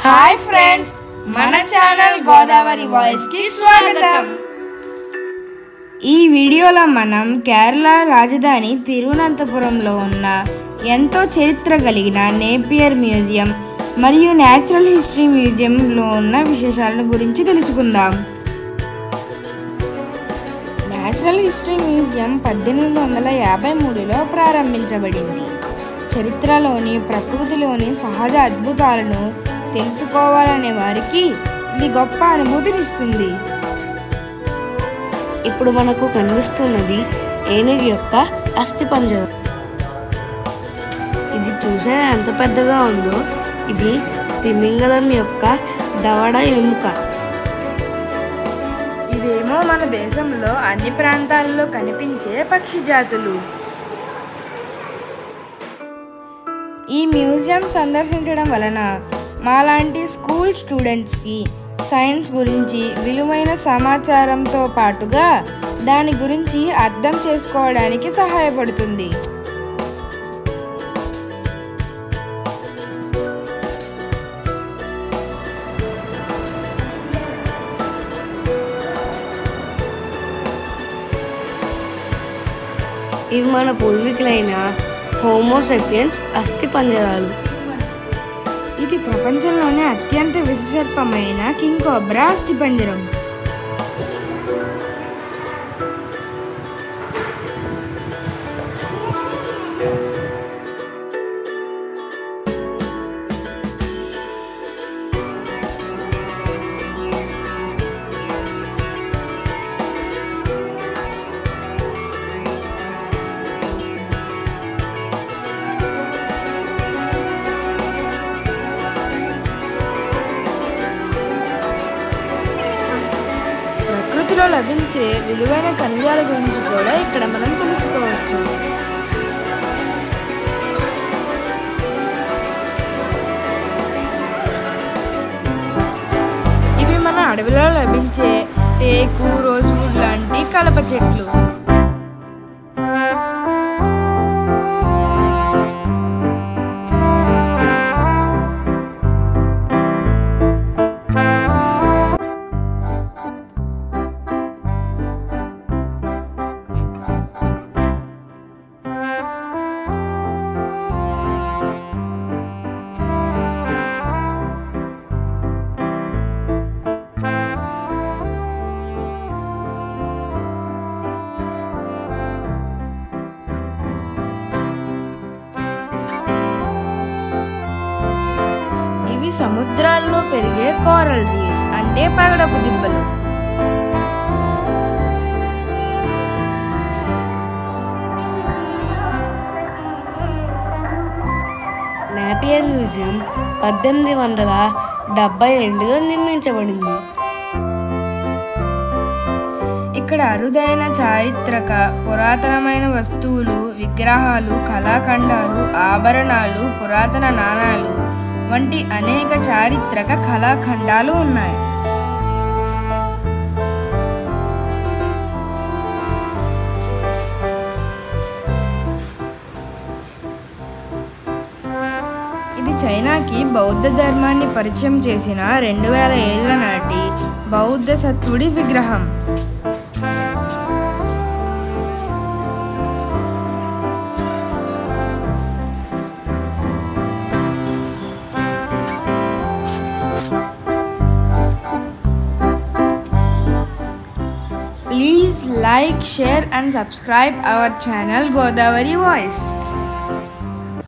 Hi friends, మన channel Godavari voice కి స్వాగతం. ఈ వీడియోలో మనం కేరళ రాజధాని తిరువనంతపురంలో ఉన్న ఎంతో చరిత్ర కలిగిన నేపియర్ మ్యూజియం మరియు న్యాచురల్ హిస్టరీ మ్యూజియంలో ఉన్న విశేషాలను గురించి తెలుసుకుందాం. న్యాచురల్ హిస్టరీ మ్యూజియం 1853లో ప్రారంభించబడింది. చరిత్రలోని ప్రకృతిలోని సహజ అద్భుతాలను తెలుసుకోవాలనే వారికి ఇది గొప్ప అనుభూతినిస్తుంది. ఇప్పుడు మనకు కనిపిస్తున్నది ఏనుగు యొక్క అస్థిపంజరం. ఇది చూసే ఎంత పెద్దగా ఉందో. ఇది తిమింగలం యొక్క దవడ ఎముక. ఇవేమో మన దేశంలో అన్ని ప్రాంతాల్లో కనిపించే పక్షి జాతులు. ఈ మ్యూజియం సందర్శించడం వలన మాలాంటి స్కూల్ స్టూడెంట్స్కి సైన్స్ గురించి విలువైన సమాచారంతో పాటుగా దాని గురించి అర్థం చేసుకోవడానికి సహాయపడుతుంది. ఇవి మన పూర్వీకులైన హోమోసెపియన్స్ అస్థిపంజరాలు. ఇది ప్రపంచంలోనే అత్యంత విషసర్పమైన కింగ్ కోబ్రా అస్థిపంజరం. ప్రకృతిలో లభించే విలువైన ఖనిజాల గురించి కూడా ఇక్కడ మనం తెలుసుకోవచ్చు. ఇవి మన అడవిలో లభించే టేకు, రోజ్వుడ్ లాంటి కలప చెట్లు. సముద్రాల్లో పెరిగే కోరల్ రీఫ్స్ అంటే పగడపు దిబ్బలు. నేపియర్ మ్యూజియం 1872లో నిర్మించబడింది. ఇక్కడ అరుదైన చారిత్రక పురాతనమైన వస్తువులు, విగ్రహాలు, కళాఖండాలు, ఆభరణాలు, పురాతన నాణాలు వంటి అనేక చారిత్రక కళాఖండాలు ఉన్నాయి. ఇది చైనాకి బౌద్ధ ధర్మాన్ని పరిచయం చేసిన 2000 ఏళ్ల నాటి బౌద్ధ సత్వుడి విగ్రహం. Please like, share and subscribe our channel Godavari Voice.